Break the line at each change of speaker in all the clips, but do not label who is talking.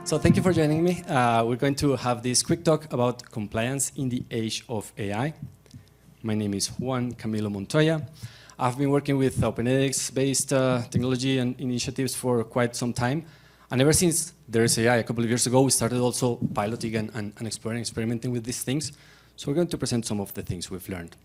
So thank you for joining me. We're going to have this quick talk about compliance in the age of AI. My name is Juan Camilo Montoya. I've been working with OpenEdX-based technology and initiatives for quite some time. And ever since there is AI, a couple of years ago, we started also piloting and experimenting with these things. So we're going to present some of the things we've learned.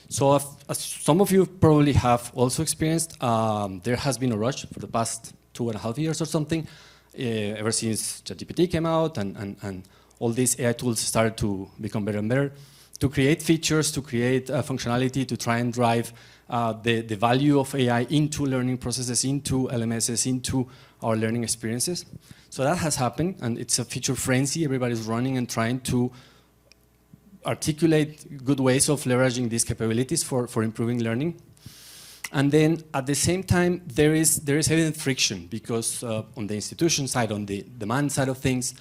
So as some of you probably have also experienced, there has been a rush for the past 2.5 years or something, ever since ChatGPT came out and all these AI tools started to become better and better, to create features, to create functionality, to try and drive the value of AI into learning processes, into LMSs, into our learning experiences. So that has happened, and it's a feature frenzy. Everybody's running and trying to articulate good ways of leveraging these capabilities for improving learning. And then at the same time, there is evident friction because on the institution side, on the demand side of things,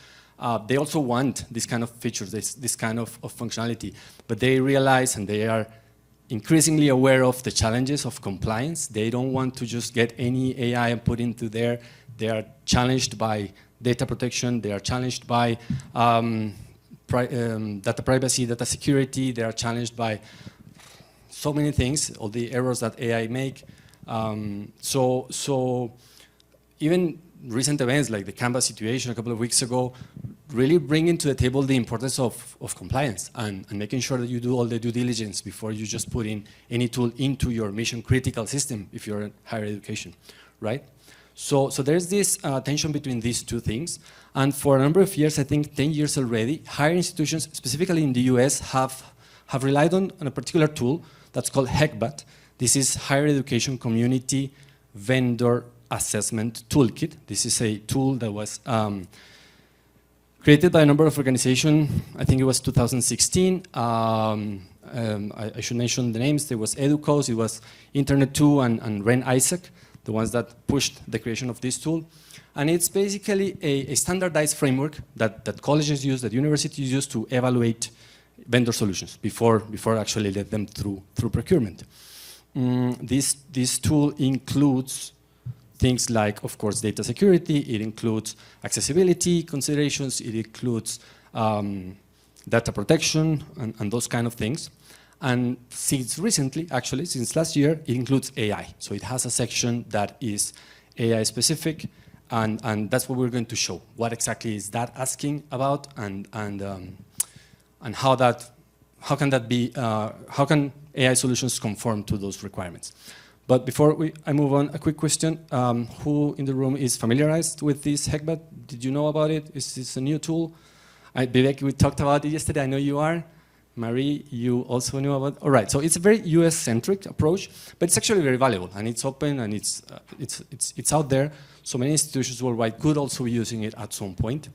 they also want this kind of features, this kind of functionality. But they realize, and they are increasingly aware of the challenges of compliance. They don't want to just get any AI and put into there. They are challenged by data protection. They are challenged by data privacy, data security. They are challenged by so many things, all the errors that AI make. So even recent events like the Canvas situation a couple of weeks ago really bringing to the table the importance of compliance and making sure that you do all the due diligence before you just put in any tool into your mission critical system if you're in higher education, right? So there's this tension between these two things. And for a number of years, I think 10 years already, higher institutions, specifically in the US, have relied on a particular tool that's called HECBAT. This is Higher Education Community Vendor Assessment Toolkit. This is a tool that was created by a number of organizations. I think it was 2016. I should mention the names. There was EDUCAUSE, it was Internet2 and Ren Isaac, the ones that pushed the creation of this tool. And it's basically a standardized framework that colleges use, that universities use to evaluate vendor solutions before actually let them through procurement. This tool includes things like, of course, data security. It includes accessibility considerations. It includes data protection and those kind of things. And since recently, actually, since last year, it includes AI. So it has a section that is AI specific, and that's what we're going to show. What exactly is that asking about, and how can AI solutions conform to those requirements? But before I move on, a quick question. Who in the room is familiarized with this HECBAT? Did you know about it? Is this a new tool? Vivek, we talked about it yesterday. I know you are. Marie, you also knew about it. All right, so it's a very US-centric approach, but it's actually very valuable, and it's open, and it's out there. So many institutions worldwide could also be using it at some point.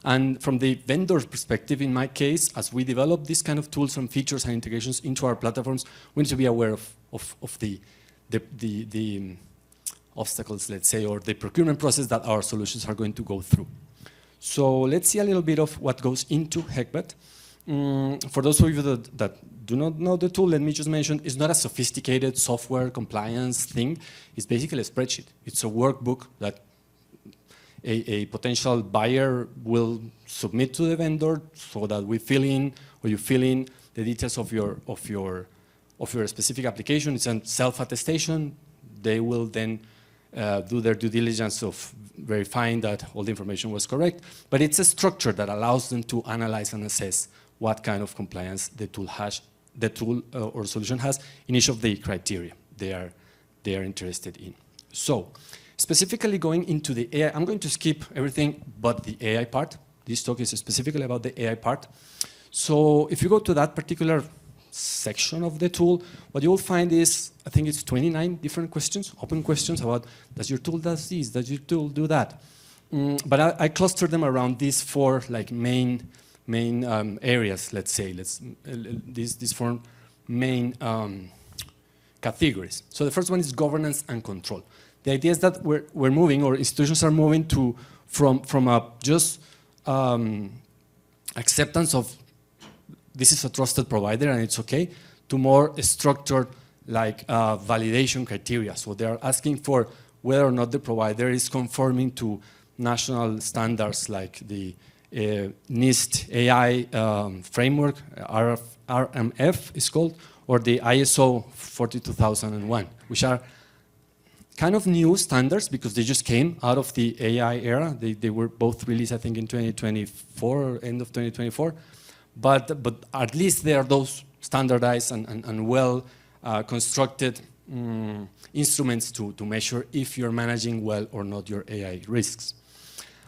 And from the vendor's perspective, in my case, as we develop these kind of tools and features and integrations into our platforms, we need to be aware of the obstacles, let's say, or the procurement process that our solutions are going to go through. So let's see a little bit of what goes into HECBAT. For those of you that do not know the tool, let me just mention it's not a sophisticated software compliance thing. It's basically a spreadsheet. It's a workbook that a potential buyer will submit to the vendor so that we fill in, or you fill in the details of your specific application. It's a self-attestation. They will then do their due diligence of verifying that all the information was correct. But it's a structure that allows them to analyze and assess what kind of compliance the tool or solution has in each of the criteria they are interested in. So specifically going into the AI, I'm going to skip everything but the AI part. This talk is specifically about the AI part. So if you go to that particular section of the tool, what you will find is, I think it's 29 different questions, open questions about, does your tool do this, does your tool do that? But I cluster them around these four like main areas, let's say, these four main categories. So the first one is governance and control. The idea is that we're moving, or institutions are moving from a just acceptance of this is a trusted provider and it's okay, to more structured like validation criteria. So they are asking for whether or not the provider is conforming to national standards like the NIST AI framework, RMF is called, or the ISO 42001, which are kind of new standards because they just came out of the AI era. They were both released, I think, in 2024, or end of 2024. But at least they are those standardized and well constructed instruments to measure if you're managing well or not your AI risks.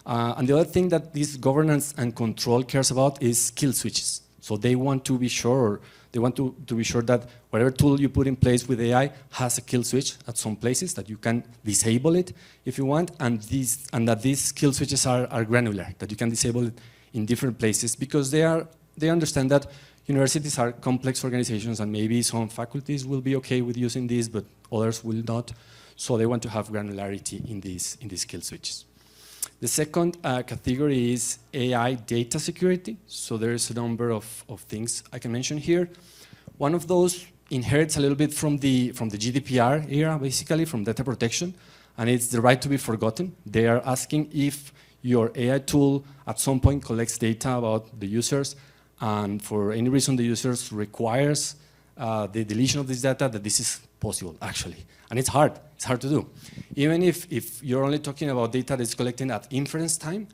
And the other thing that this governance and control cares about is kill switches. So they want to be sure, to be sure that whatever tool you put in place with AI has a kill switch at some places, that you can disable it if you want, and that these kill switches are granular, that you can disable it in different places, because they understand that universities are complex organizations and maybe some faculties will be okay with using these, but others will not. So they want to have granularity in these kill switches. The second category is AI data security. So there's a number of things I can mention here. One of those inherits a little bit from the GDPR era, basically, from data protection, and it's the right to be forgotten. They are asking if your AI tool at some point collects data about the users, and for any reason the users requires the deletion of this data, that this is possible, actually. And it's hard to do. Even if you're only talking about data that's collected at inference time,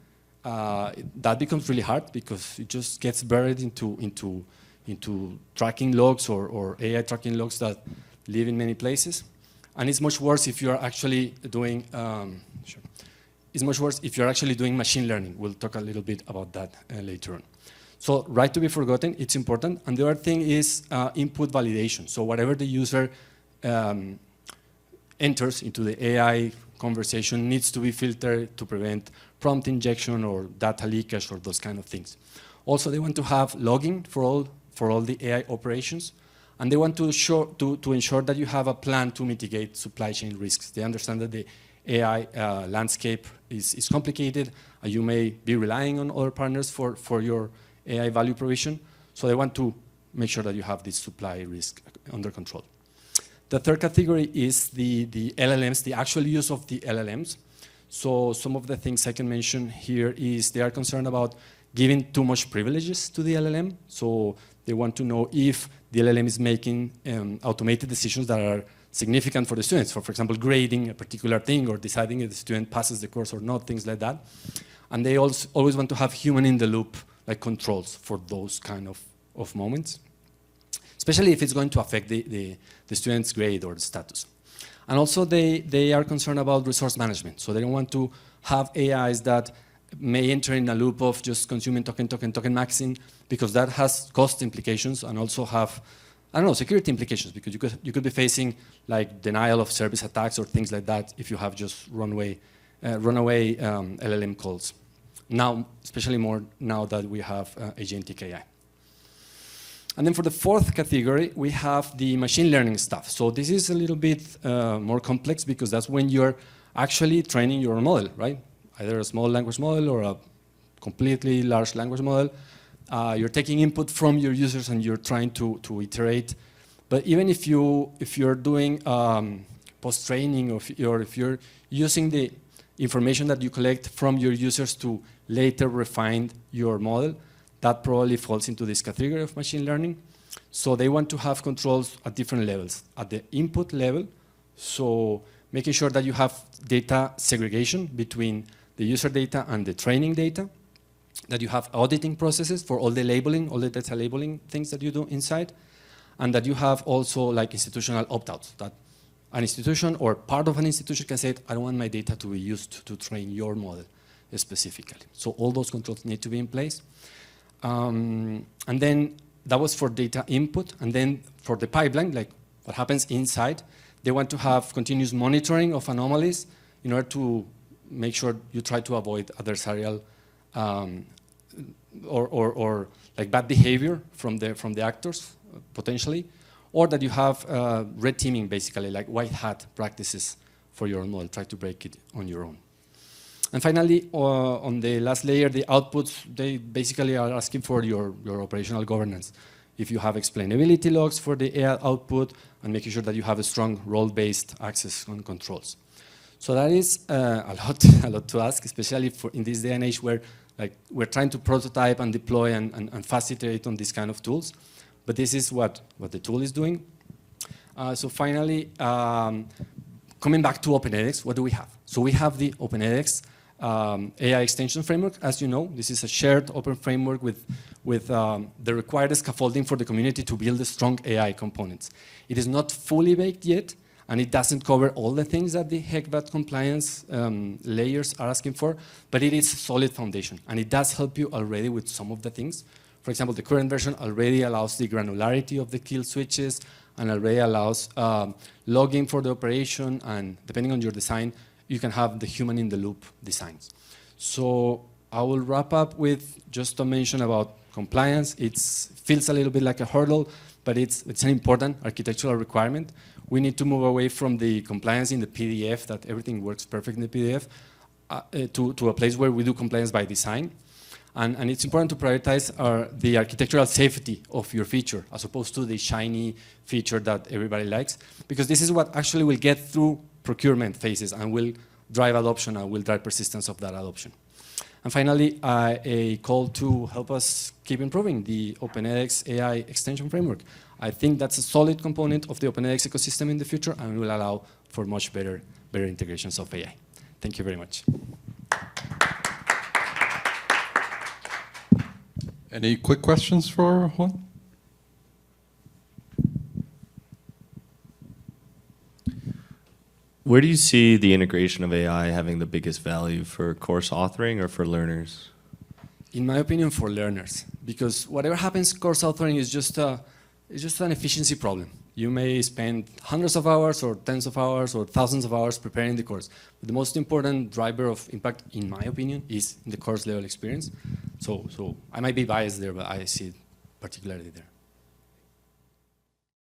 that becomes really hard because it just gets buried into tracking logs or AI tracking logs that live in many places. And it's much worse if you're actually doing, it's much worse if you're actually doing machine learning. We'll talk a little bit about that later on. So right to be forgotten, it's important. And the other thing is input validation. So whatever the user enters into the AI conversation needs to be filtered to prevent prompt injection or data leakage or those kind of things. Also, they want to have logging for all the AI operations, and they want to ensure that you have a plan to mitigate supply chain risks. They understand that the AI landscape is complicated, and you may be relying on other partners for your AI value provision, so they want to make sure that you have this supply risk under control. The third category is the LLMs, the actual use of the LLMs. So some of the things I can mention here is they are concerned about giving too much privileges to the LLM. So they want to know if the LLM is making automated decisions that are significant for the students, for example, grading a particular thing or deciding if the student passes the course or not, things like that. And they also always want to have human in the loop, like controls for those kind of moments, especially if it's going to affect the student's grade or the status. And also they are concerned about resource management. So they don't want to have AIs that may enter in a loop of just consuming token maxing, because that has cost implications and also have, I don't know, security implications, because you could be facing like denial of service attacks or things like that if you have just runaway LLM calls. Now, especially more now that we have agentic AI. And then for the fourth category, we have the machine learning stuff. So this is a little bit more complex because that's when you're actually training your model, right? Either a small language model or a completely large language model. You're taking input from your users and you're trying to iterate. But even if you're doing post-training, or if you're using the information that you collect from your users to later refine your model, that probably falls into this category of machine learning. So they want to have controls at different levels. At the input level, so making sure that you have data segregation between the user data and the training data, that you have auditing processes for all the labeling, all the data labeling things that you do inside, and that you have also like institutional opt-outs, that an institution or part of an institution can say, I don't want my data to be used to train your model specifically. So all those controls need to be in place. And then that was for data input. And then for the pipeline, like what happens inside, they want to have continuous monitoring of anomalies in order to make sure you try to avoid adversarial or like bad behavior from the actors, potentially, or that you have red teaming, basically, like white hat practices for your own model, try to break it on your own. And finally, on the last layer, the outputs, they basically are asking for your operational governance. If you have explainability logs for the AI output, and making sure that you have a strong role-based access and controls. So that is a lot to ask, especially in this day and age where we're trying to prototype and deploy and facilitate on these kind of tools. But this is what the tool is doing. So finally, coming back to OpenEdX, what do we have? So we have the OpenEdX AI extension framework. As you know, this is a shared open framework with the required scaffolding for the community to build the strong AI components. It is not fully baked yet, and it doesn't cover all the things that the HECVAT compliance layers are asking for, but it is a solid foundation, and it does help you already with some of the things. For example, the current version already allows the granularity of the kill switches and already allows logging for the operation, and depending on your design, you can have the human-in-the-loop designs. So I will wrap up with just a mention about compliance. It feels a little bit like a hurdle, but it's an important architectural requirement. We need to move away from the compliance in the PDF, that everything works perfect in the PDF, to a place where we do compliance by design. And it's important to prioritize the architectural safety of your feature as opposed to the shiny feature that everybody likes, because this is what actually will get through procurement phases and will drive adoption and will drive persistence of that adoption. And finally, a call to help us keep improving the OpenEdX AI extension framework. I think that's a solid component of the OpenEdX ecosystem in the future and will allow for much better integrations of AI. Thank you very much.
Any quick questions for Juan?
Where do you see the integration of AI having the biggest value, for course authoring or for learners?
In my opinion, for learners, because whatever happens, course authoring is just an efficiency problem. You may spend hundreds of hours or tens of hours or thousands of hours preparing the course. But the most important driver of impact, in my opinion, is in the course level experience. So I might be biased there, but I see it particularly there.